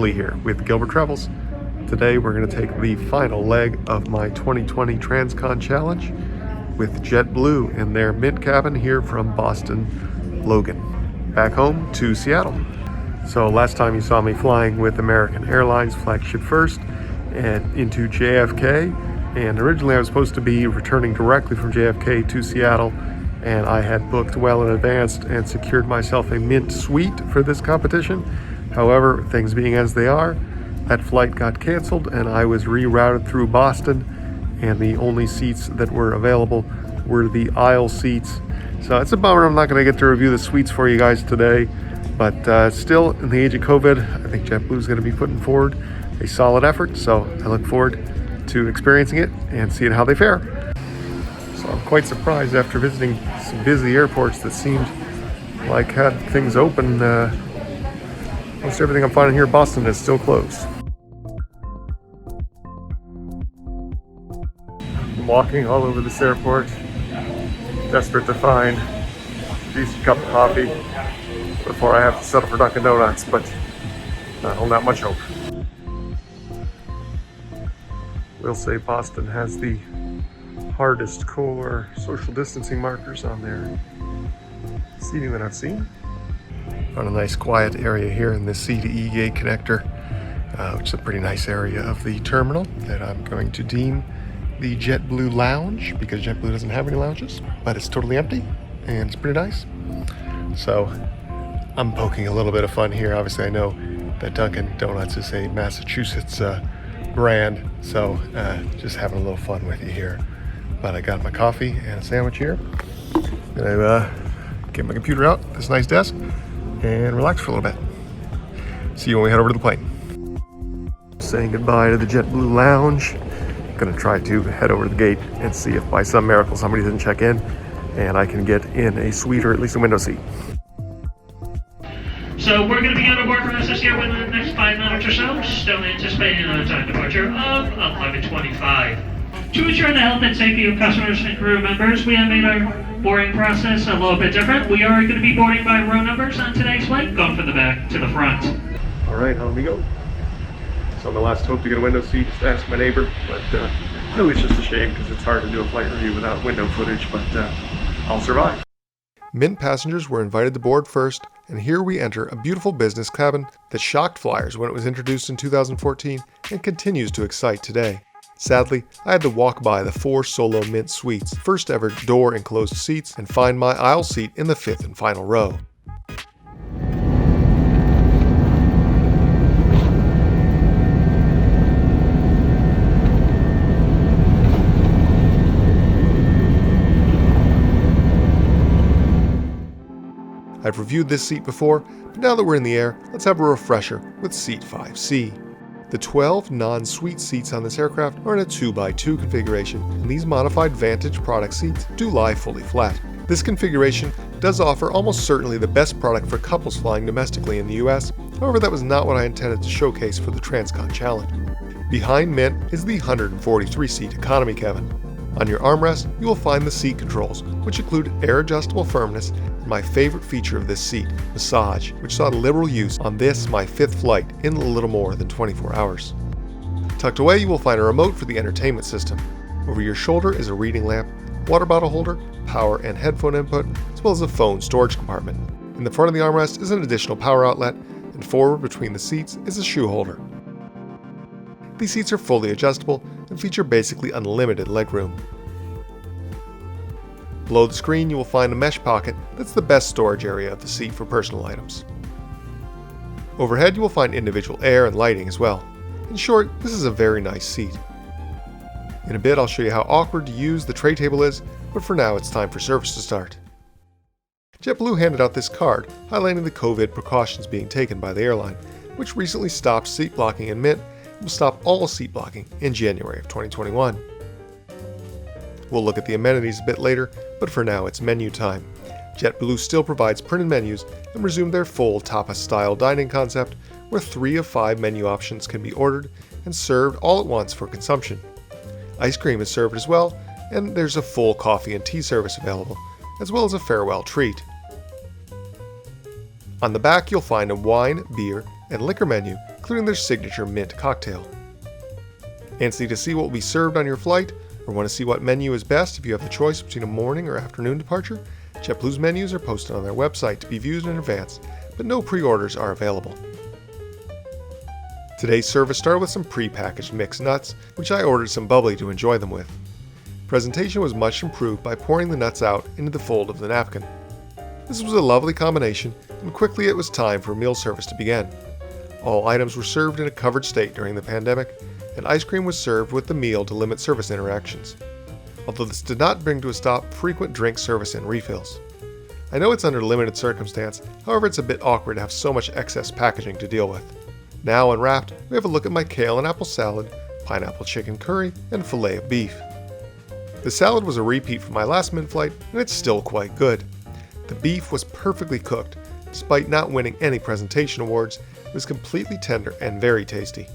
Billy here with Gilbert Travels. Today we're going to take the final leg of my 2020 Transcon challenge with JetBlue in their Mint cabin here from Boston Logan, back home to Seattle. So last time you saw me flying with American Airlines flagship first and into JFK, and originally I was supposed to be returning directly from JFK to Seattle, and I had booked well in advance and secured myself a Mint suite for this competition. However, things being as they are, that flight got canceled and I was rerouted through Boston, and the only seats that were available were the aisle seats. So it's a bummer I'm not going to get to review the suites for you guys today, but still, in the age of COVID, I think JetBlue is going to be putting forward a solid effort, so I look forward to experiencing it and seeing how they fare. So I'm quite surprised after visiting some busy airports that seemed like had things open. Most everything I'm finding here in Boston is still closed. I'm walking all over this airport, desperate to find a decent cup of coffee before I have to settle for Dunkin' Donuts, but not holding out much hope. We'll say Boston has the hardest core social distancing markers on their seating that I've seen. Found a nice quiet area here in the C to E gate connector, which is a pretty nice area of the terminal that I'm going to deem the JetBlue lounge, because JetBlue doesn't have any lounges, but it's totally empty and it's pretty nice. So I'm poking a little bit of fun here. Obviously I know that Dunkin' Donuts is a Massachusetts brand, so just having a little fun with you here. But I got my coffee and a sandwich here. I'm gonna get my computer out, this nice desk, and relax for a little bit. See you when we head over to the plane. Saying goodbye to the JetBlue lounge. Gonna try to head over to the gate and see if by some miracle somebody didn't check in and I can get in a suite or at least a window seat. So we're going to begin our board process here within the next 5 minutes or so. Still anticipating a time departure of 11:25. To ensure the health and safety of customers and crew members, we have made our boarding process a little bit different. We are going to be boarding by row numbers on today's flight, going from the back to the front. All right, on we go. So my last hope to get a window seat is to ask my neighbor, but really it's just a shame because it's hard to do a flight review without window footage, but I'll survive. Mint passengers were invited to board first, and here we enter a beautiful business cabin that shocked flyers when it was introduced in 2014 and continues to excite today. Sadly, I had to walk by the 4 solo Mint suites, first ever door enclosed seats, and find my aisle seat in the 5th and final row. I've reviewed this seat before, but now that we're in the air, let's have a refresher with Seat 5C. The 12 non-suite seats on this aircraft are in a 2x2 configuration, and these modified Vantage product seats do lie fully flat. This configuration does offer almost certainly the best product for couples flying domestically in the US, however that was not what I intended to showcase for the Transcon challenge. Behind Mint is the 143-seat economy cabin. On your armrest, you will find the seat controls, which include air-adjustable firmness and my favorite feature of this seat, massage, which saw liberal use on this, my 5th flight, in a little more than 24 hours. Tucked away, you will find a remote for the entertainment system. Over your shoulder is a reading lamp, water bottle holder, power and headphone input, as well as a phone storage compartment. In the front of the armrest is an additional power outlet, and forward between the seats is a shoe holder. These seats are fully adjustable and feature basically unlimited legroom. Below the screen you will find a mesh pocket that's the best storage area of the seat for personal items. Overhead you will find individual air and lighting as well. In short, this is a very nice seat. In a bit I'll show you how awkward to use the tray table is, but for now it's time for service to start. JetBlue handed out this card highlighting the COVID precautions being taken by the airline, which recently stopped seat blocking in Mint and will stop all seat blocking in January of 2021. We'll look at the amenities a bit later, but for now it's menu time. JetBlue still provides printed menus and resumed their full tapas-style dining concept, where 3 of 5 menu options can be ordered and served all at once for consumption. Ice cream is served as well, and there's a full coffee and tea service available, as well as a farewell treat. On the back you'll find a wine, beer, and liquor menu, including their signature mint cocktail. Antsy to see what will be served on your flight, or want to see what menu is best if you have the choice between a morning or afternoon departure? JetBlue's menus are posted on their website to be viewed in advance, but no pre-orders are available. Today's service started with some pre-packaged mixed nuts, which I ordered some bubbly to enjoy them with. Presentation was much improved by pouring the nuts out into the fold of the napkin. This was a lovely combination, and quickly it was time for meal service to begin. All items were served in a covered state during the pandemic, and ice cream was served with the meal to limit service interactions. Although this did not bring to a stop frequent drink service and refills. I know it's under limited circumstance, however it's a bit awkward to have so much excess packaging to deal with. Now unwrapped, we have a look at my kale and apple salad, pineapple chicken curry, and filet of beef. The salad was a repeat from my last Mint flight, and it's still quite good. The beef was perfectly cooked. Despite not winning any presentation awards, it was completely tender and very tasty.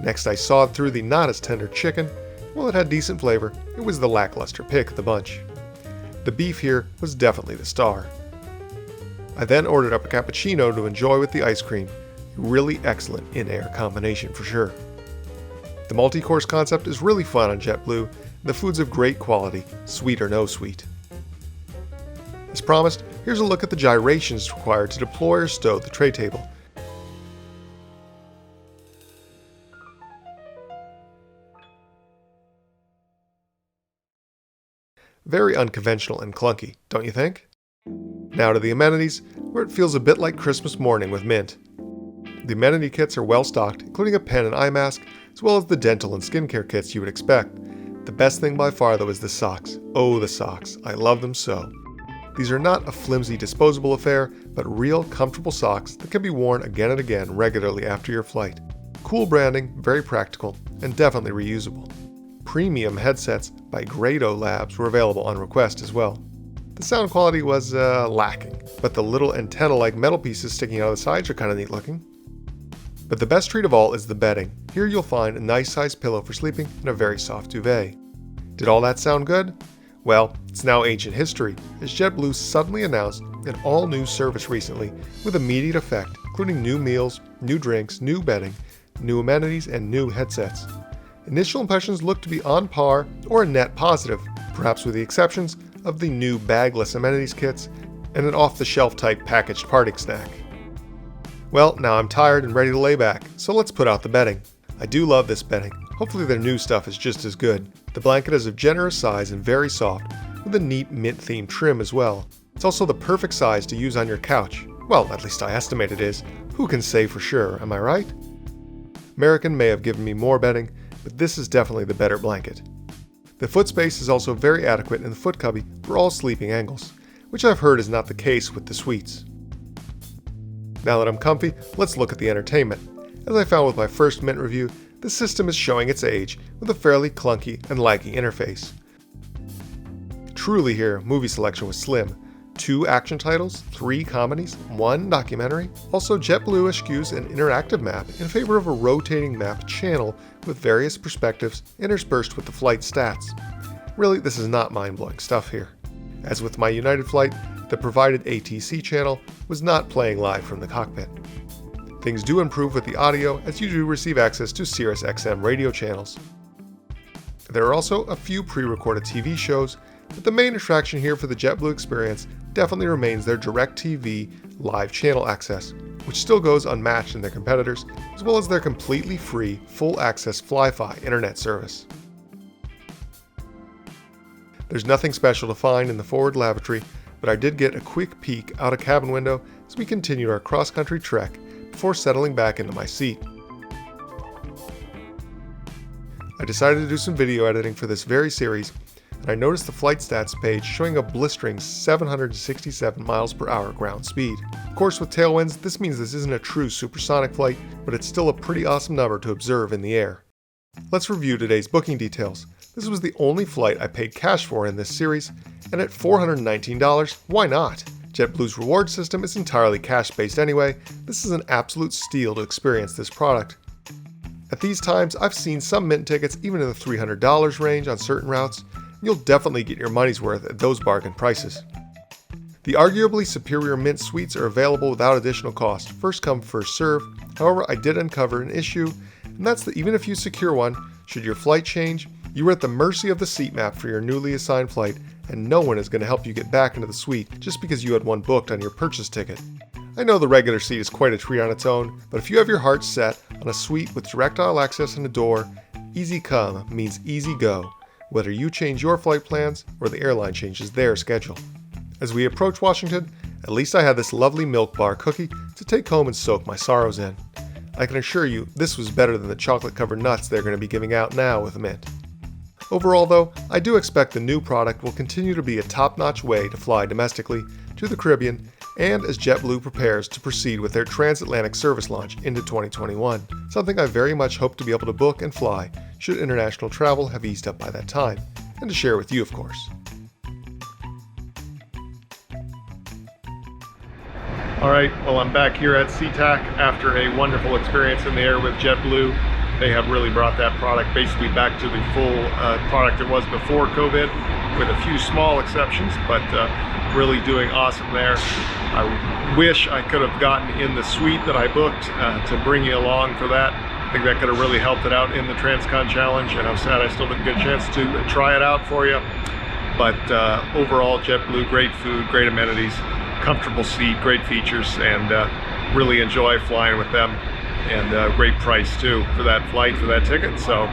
Next I sawed through the not as tender chicken. While it had decent flavor, it was the lackluster pick of the bunch. The beef here was definitely the star. I then ordered up a cappuccino to enjoy with the ice cream. A really excellent in-air combination for sure. The multi-course concept is really fun on JetBlue, and the food's of great quality, sweet or no sweet. As promised, here's a look at the gyrations required to deploy or stow the tray table. Very unconventional and clunky, don't you think? Now to the amenities, where it feels a bit like Christmas morning with Mint. The amenity kits are well stocked, including a pen and eye mask, as well as the dental and skincare kits you would expect. The best thing by far though is the socks. Oh, the socks. I love them so. These are not a flimsy disposable affair, but real comfortable socks that can be worn again and again regularly after your flight. Cool branding, very practical, and definitely reusable. Premium headsets by Grado Labs were available on request as well. The sound quality was lacking, but the little antenna-like metal pieces sticking out of the sides are kind of neat looking. But the best treat of all is the bedding. Here you'll find a nice sized pillow for sleeping and a very soft duvet. Did all that sound good? Well, it's now ancient history, as JetBlue suddenly announced an all-new service recently with immediate effect, including new meals, new drinks, new bedding, new amenities, and new headsets. Initial impressions look to be on par or a net positive, perhaps with the exceptions of the new bagless amenities kits and an off-the-shelf type packaged parting snack. Well, now I'm tired and ready to lay back, so let's put out the bedding. I do love this bedding. Hopefully their new stuff is just as good. The blanket is of generous size and very soft, with a neat mint-themed trim as well. It's also the perfect size to use on your couch. Well, at least I estimate it is. Who can say for sure, am I right? American may have given me more bedding, but this is definitely the better blanket. The foot space is also very adequate in the foot cubby for all sleeping angles, which I've heard is not the case with the suites. Now that I'm comfy, let's look at the entertainment. As I found with my first Mint review, the system is showing its age with a fairly clunky and laggy interface. Truly here, movie selection was slim. 2 action titles, 3 comedies, 1 documentary. Also, JetBlue eschews an interactive map in favor of a rotating map channel with various perspectives interspersed with the flight stats. Really, this is not mind-blowing stuff here. As with my United flight, the provided ATC channel was not playing live from the cockpit. Things do improve with the audio as you do receive access to Sirius XM radio channels. There are also a few pre-recorded TV shows, but the main attraction here for the JetBlue experience definitely remains their DirecTV live channel access, which still goes unmatched in their competitors, as well as their completely free, full-access Fly-Fi internet service. There's nothing special to find in the forward lavatory, but I did get a quick peek out a cabin window as we continued our cross-country trek before settling back into my seat. I decided to do some video editing for this very series, and I noticed the flight stats page showing a blistering 767 miles per hour ground speed. Of course, with tailwinds, this means this isn't a true supersonic flight, but it's still a pretty awesome number to observe in the air. Let's review today's booking details. This was the only flight I paid cash for in this series, and at $419, why not? JetBlue's reward system is entirely cash-based anyway. This is an absolute steal to experience this product. At these times, I've seen some Mint tickets even in the $300 range on certain routes. You'll definitely get your money's worth at those bargain prices. The arguably superior Mint suites are available without additional cost, first come first serve. However, I did uncover an issue, and that's that even if you secure one, should your flight change, you are at the mercy of the seat map for your newly assigned flight, and no one is going to help you get back into the suite just because you had one booked on your purchase ticket. I know the regular seat is quite a treat on its own, but if you have your heart set on a suite with direct aisle access and a door, easy come means easy go, whether you change your flight plans or the airline changes their schedule. As we approach Washington, at least I had this lovely milk bar cookie to take home and soak my sorrows in. I can assure you this was better than the chocolate-covered nuts they're going to be giving out now with Mint. Overall though, I do expect the new product will continue to be a top-notch way to fly domestically, to the Caribbean, and as JetBlue prepares to proceed with their transatlantic service launch into 2021, something I very much hope to be able to book and fly should international travel have eased up by that time, and to share with you of course. Alright, well I'm back here at Seatac after a wonderful experience in the air with JetBlue. They have really brought that product basically back to the full product it was before COVID, with a few small exceptions, but really doing awesome there. I wish I could have gotten in the suite that I booked to bring you along for that. I think that could have really helped it out in the Transcon challenge, and I'm sad I still didn't get a chance to try it out for you. But overall, JetBlue, great food, great amenities, comfortable seat, great features, and really enjoy flying with them. And great price too for that flight, for that ticket. So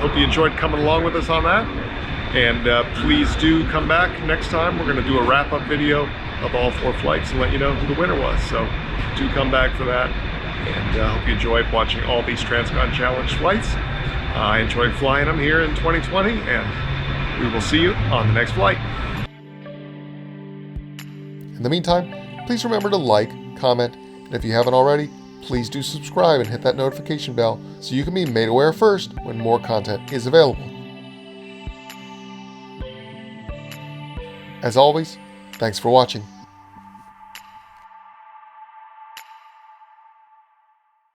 hope you enjoyed coming along with us on that. And please do come back next time. We're going to do a wrap-up video of all 4 flights and let you know who the winner was. So do come back for that. And hope you enjoyed watching all these Transcon Challenge flights. I enjoyed flying them here in 2020, and we will see you on the next flight. In the meantime, please remember to like, comment, and if you haven't already, please do subscribe and hit that notification bell so you can be made aware first when more content is available. As always, thanks for watching.